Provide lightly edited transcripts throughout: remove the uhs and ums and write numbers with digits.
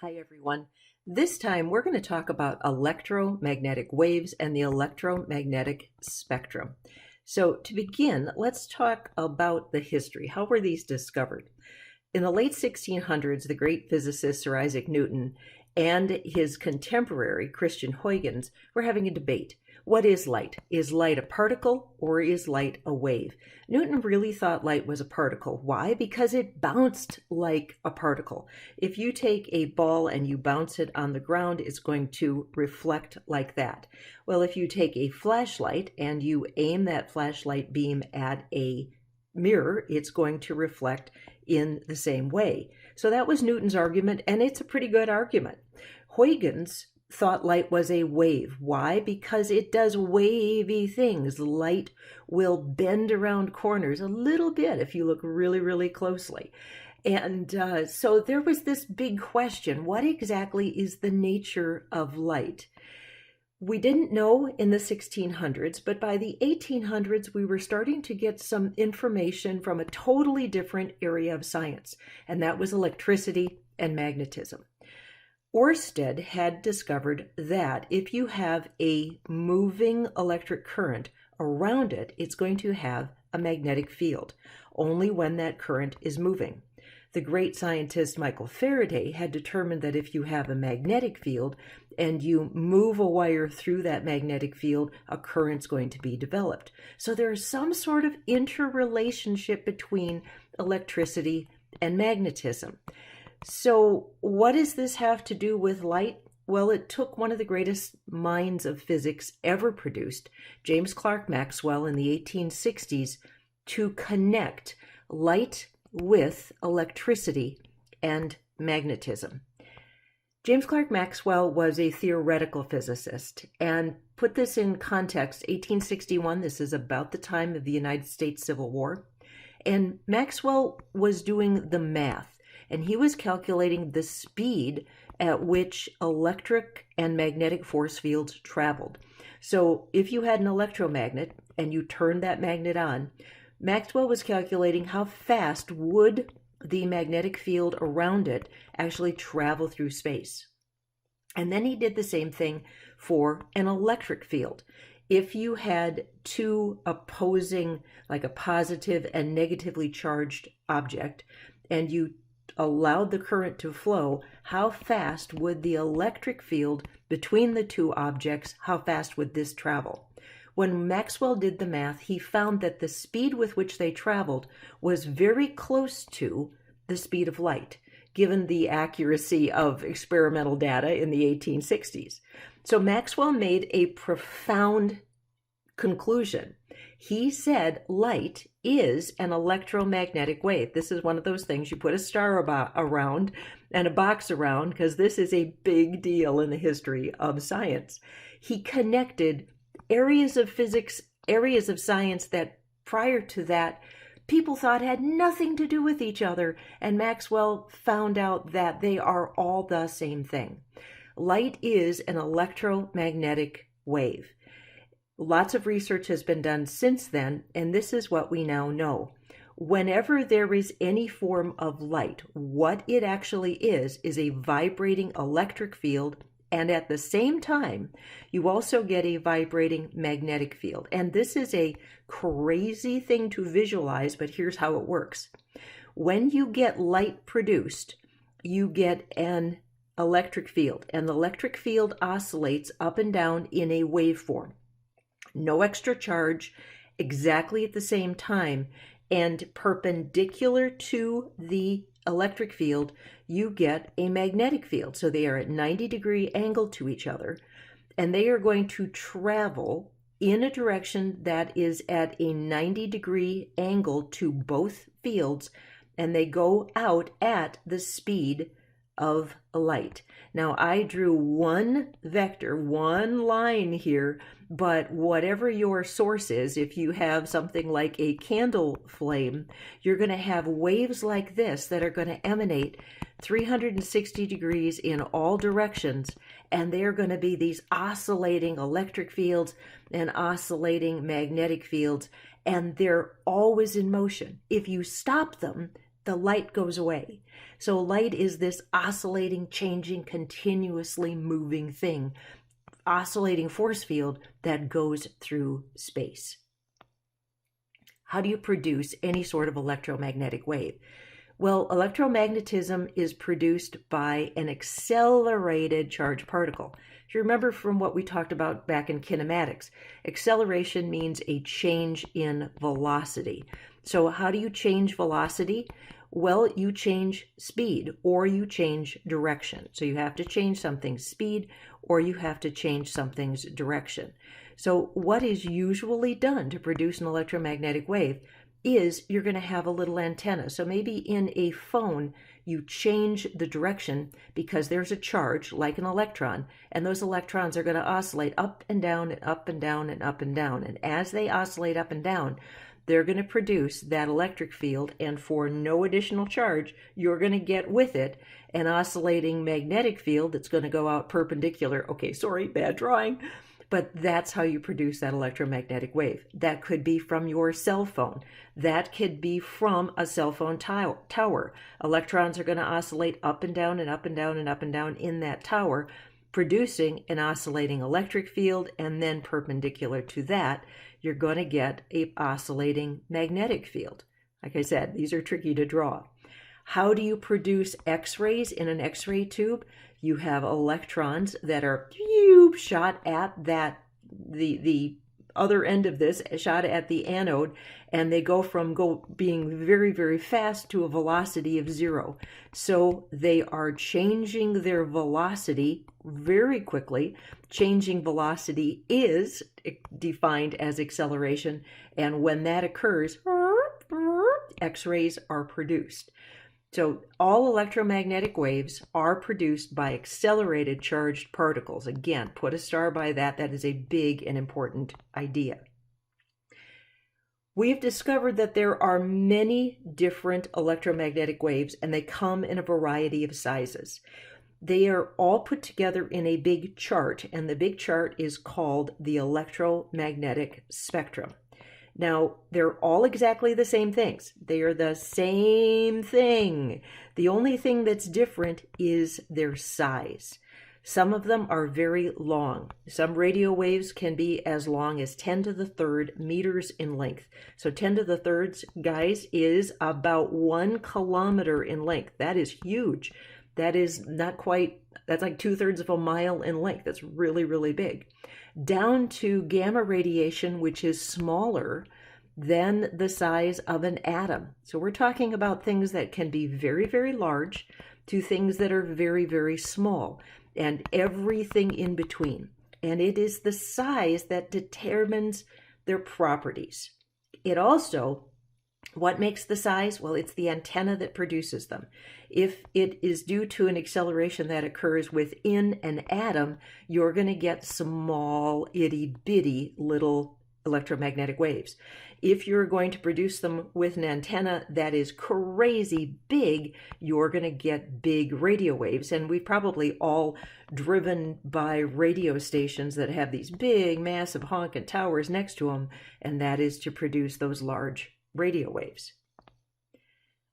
Hi, everyone. This time we're going to talk about electromagnetic waves and the electromagnetic spectrum. So, to begin, let's talk about the history. How were these discovered? In the late 1600s, the great physicist Sir Isaac Newton and his contemporary Christian Huygens were having a debate. What is light? Is light a particle or is light a wave? Newton really thought light was a particle. Why? Because it bounced like a particle. If you take a ball and you bounce it on the ground, it's going to reflect like that. Well, if you take a flashlight and you aim that flashlight beam at a mirror, it's going to reflect in the same way. So that was Newton's argument, and it's a pretty good argument. Huygens thought light was a wave. Why? Because it does wavy things. Light will bend around corners a little bit if you look really, really closely. And so there was this big question, what exactly is the nature of light? We didn't know in the 1600s, but by the 1800s, we were starting to get some information from a totally different area of science, and that was electricity and magnetism. Ørsted had discovered that if you have a moving electric current around it, it's going to have a magnetic field, only when that current is moving. The great scientist Michael Faraday had determined that if you have a magnetic field and you move a wire through that magnetic field, a current's going to be developed. So there's some sort of interrelationship between electricity and magnetism. So what does this have to do with light? Well, it took one of the greatest minds of physics ever produced, James Clerk Maxwell, in the 1860s, to connect light with electricity and magnetism. James Clerk Maxwell was a theoretical physicist, and put this in context, 1861, this is about the time of the United States Civil War, and Maxwell was doing the math, and he was calculating the speed at which electric and magnetic force fields traveled. So if you had an electromagnet and you turned that magnet on, Maxwell was calculating how fast would the magnetic field around it actually travel through space. And then he did the same thing for an electric field. If you had two opposing, like a positive and negatively charged object, and you allowed the current to flow, how fast would the electric field between the two objects, how fast would this travel? When Maxwell did the math, he found that the speed with which they traveled was very close to the speed of light, given the accuracy of experimental data in the 1860s. So Maxwell made a profound conclusion. He said light is an electromagnetic wave. This is one of those things you put a star around and a box around, because this is a big deal in the history of science. He connected areas of physics, areas of science that prior to that people thought had nothing to do with each other, and Maxwell found out that they are all the same thing. Light is an electromagnetic wave. Lots of research has been done since then, and this is what we now know. Whenever there is any form of light, what it actually is a vibrating electric field, and at the same time, you also get a vibrating magnetic field. And this is a crazy thing to visualize, but here's how it works. When you get light produced, you get an electric field, and the electric field oscillates up and down in a waveform. No extra charge, exactly at the same time, and perpendicular to the electric field, you get a magnetic field. So they are at 90-degree angle to each other, and they are going to travel in a direction that is at a 90-degree angle to both fields, and they go out at the speed of light. Now, I drew one vector, one line here, but whatever your source is, if you have something like a candle flame, you're going to have waves like this that are going to emanate 360 degrees in all directions, and they're going to be these oscillating electric fields and oscillating magnetic fields, and they're always in motion. If you stop them, the light goes away. So light is this oscillating, changing, continuously moving thing, oscillating force field that goes through space. How do you produce any sort of electromagnetic wave? Well, electromagnetism is produced by an accelerated charged particle. If you remember from what we talked about back in kinematics, acceleration means a change in velocity. So how do you change velocity? Well, you change speed or you change direction. So you have to change something's speed or you have to change something's direction. So what is usually done to produce an electromagnetic wave is you're going to have a little antenna. So maybe in a phone, you change the direction because there's a charge like an electron, and those electrons are going to oscillate up and down and up and down and up and down. And as they oscillate up and down, they're going to produce that electric field, and for no additional charge, you're going to get with it an oscillating magnetic field that's going to go out perpendicular. Okay, sorry, bad drawing. But that's how you produce that electromagnetic wave. That could be from your cell phone. That could be from a cell phone tower. Electrons are going to oscillate up and down and up and down and up and down in that tower, producing an oscillating electric field, and then perpendicular to that, you're going to get an oscillating magnetic field. Like I said, these are tricky to draw. How do you produce X-rays in an X-ray tube? You have electrons that are shot at the other end of this, shot at the anode, and they go from being very, very fast to a velocity of 0. So they are changing their velocity very quickly. Changing velocity is defined as acceleration, and when that occurs, X-rays are produced. So all electromagnetic waves are produced by accelerated charged particles. Again, put a star by that. That is a big and important idea. We've discovered that there are many different electromagnetic waves, and they come in a variety of sizes. They are all put together in a big chart, and the big chart is called the electromagnetic spectrum. Now, they're all exactly the same things. They are the same thing. The only thing that's different is their size. Some of them are very long. Some radio waves can be as long as 10 to the third meters in length. So 10 to the thirds, guys, is about 1 kilometer in length. That is huge. That is not quite, that's like 2/3 of a mile in length. That's really, really big. Down to gamma radiation, which is smaller than the size of an atom. So we're talking about things that can be very, very large to things that are very, very small, and everything in between. And it is the size that determines their properties. It also, what makes the size? Well, it's the antenna that produces them. If it is due to an acceleration that occurs within an atom, you're going to get small, itty-bitty little electromagnetic waves. If you're going to produce them with an antenna that is crazy big, you're going to get big radio waves. And we've probably all driven by radio stations that have these big, massive honking towers next to them, and that is to produce those large radio waves.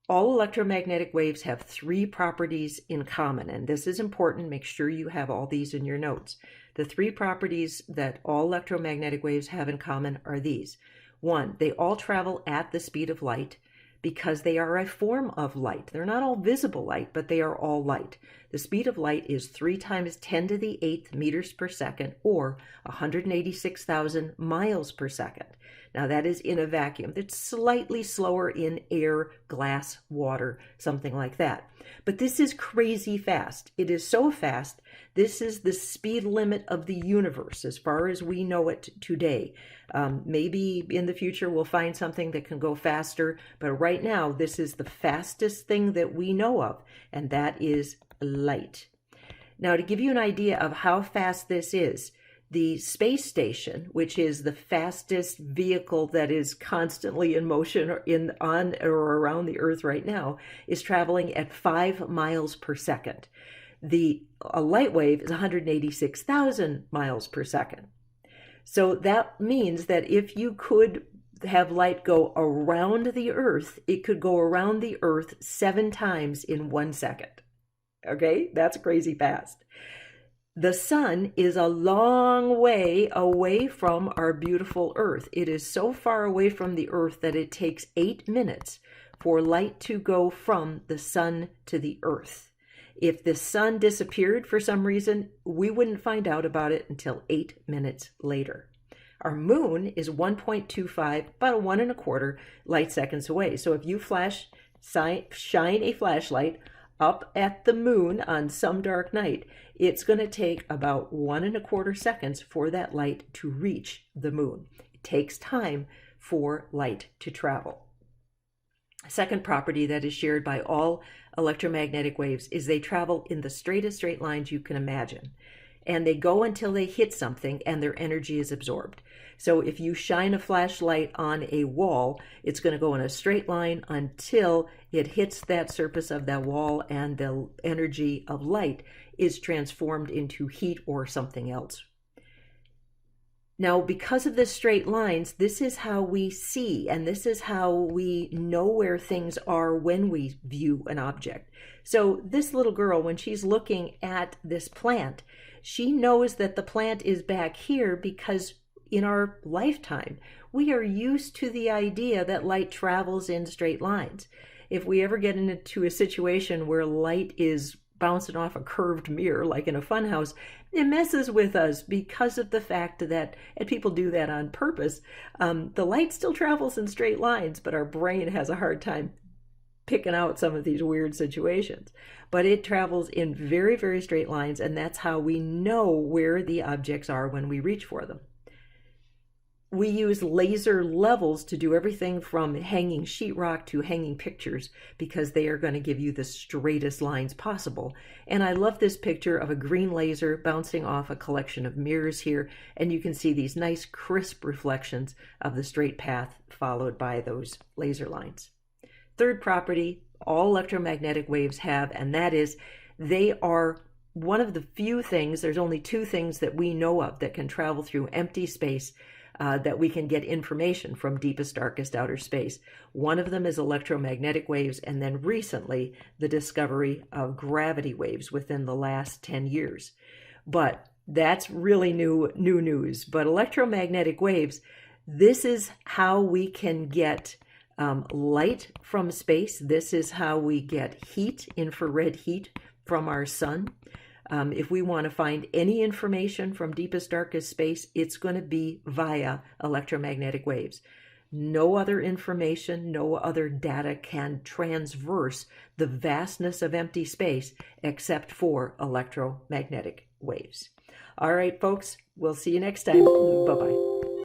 All electromagnetic waves have 3 properties in common, and this is important. Make sure you have all these in your notes. The 3 properties that all electromagnetic waves have in common are these. 1, they all travel at the speed of light because they are a form of light. They're not all visible light, but they are all light. The speed of light is 3 times 10 to the 8th meters per second, or 186,000 miles per second. Now that is in a vacuum. It's slightly slower in air, glass, water, something like that. But this is crazy fast. It is so fast. This is the speed limit of the universe as far as we know it today. Maybe in the future we'll find something that can go faster, but right now this is the fastest thing that we know of, and that is light. Now, to give you an idea of how fast this is, the space station, which is the fastest vehicle that is constantly in motion on or around the Earth right now, is traveling at 5 miles per second. A light wave is 186,000 miles per second. So that means that if you could have light go around the Earth, it could go around the Earth 7 times in 1 second. Okay, that's crazy fast. The sun is a long way away from our beautiful Earth. It is so far away from the Earth that it takes 8 minutes for light to go from the sun to the Earth. If the sun disappeared for some reason, we wouldn't find out about it until 8 minutes later. Our moon is 1.25, about 1.25 light seconds away. So if you shine a flashlight up at the moon on some dark night, it's going to take about 1.25 seconds for that light to reach the moon. It takes time for light to travel. A second property that is shared by all electromagnetic waves is they travel in the straightest straight lines you can imagine. And they go until they hit something and their energy is absorbed. So if you shine a flashlight on a wall, it's going to go in a straight line until it hits that surface of that wall and the energy of light is transformed into heat or something else. Now, because of the straight lines, this is how we see, and this is how we know where things are when we view an object. So this little girl, when she's looking at this plant, she knows that the plant is back here because in our lifetime, we are used to the idea that light travels in straight lines. If we ever get into a situation where light is bouncing off a curved mirror, like in a funhouse, it messes with us because of the fact that, and people do that on purpose, the light still travels in straight lines, but our brain has a hard time picking out some of these weird situations. But it travels in very, very straight lines, and that's how we know where the objects are when we reach for them. We use laser levels to do everything from hanging sheetrock to hanging pictures because they are going to give you the straightest lines possible. And I love this picture of a green laser bouncing off a collection of mirrors here, and you can see these nice crisp reflections of the straight path followed by those laser lines. Third property all electromagnetic waves have, and that is they are one of the few things, there's only 2 things that we know of that can travel through empty space, that we can get information from deepest, darkest outer space. One of them is electromagnetic waves, and then recently the discovery of gravity waves within the last 10 years. But that's really new news. But electromagnetic waves, this is how we can get light from space. This is how we get heat, infrared heat from our sun. If we want to find any information from deepest, darkest space, it's going to be via electromagnetic waves. No other information, no other data can transverse the vastness of empty space except for electromagnetic waves. All right, folks, we'll see you next time. Bye-bye.